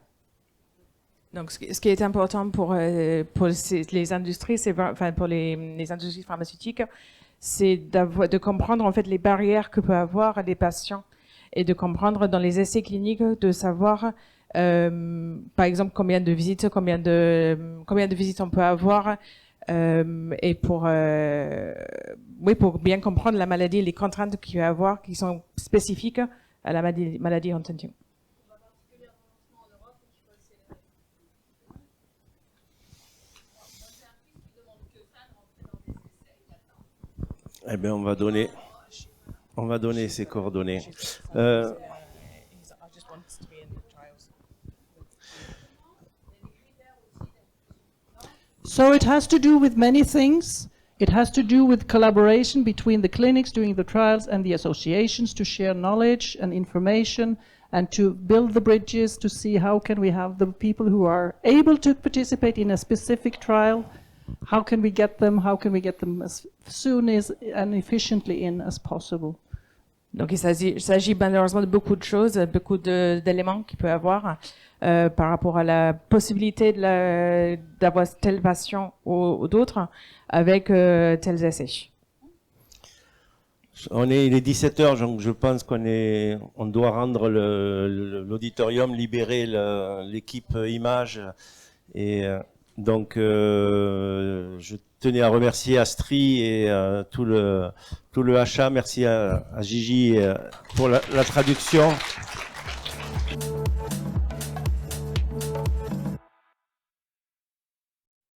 Speaker 12: Donc, ce qui est important pour les industries, pour les industries pharmaceutiques, c'est de comprendre en fait les barrières que peuvent avoir les patients, et de comprendre dans les essais cliniques, de savoir par exemple combien de visites on peut avoir, et pour bien comprendre la maladie et les contraintes qu'il va y avoir qui sont spécifiques à la maladie Huntington.
Speaker 1: Eh bien, on va donner ses coordonnées.
Speaker 3: So it has to do with many things. It has to do with collaboration between the clinics doing the trials and the associations to share knowledge and information, and to build the bridges to see how can we have the people who are able to participate in a specific trial, how can we get them as soon as and efficiently in as possible.
Speaker 12: Donc il s'agit malheureusement de beaucoup de choses, beaucoup d'éléments qu'il peut avoir par rapport à la possibilité d'avoir telle passion ou d'autres avec tels essais.
Speaker 1: Il est 17h, donc je pense on doit rendre l'auditorium, libérer l'équipe image. Et donc, je tenais à remercier Astrid et tout le HA. Merci à Gigi pour la traduction.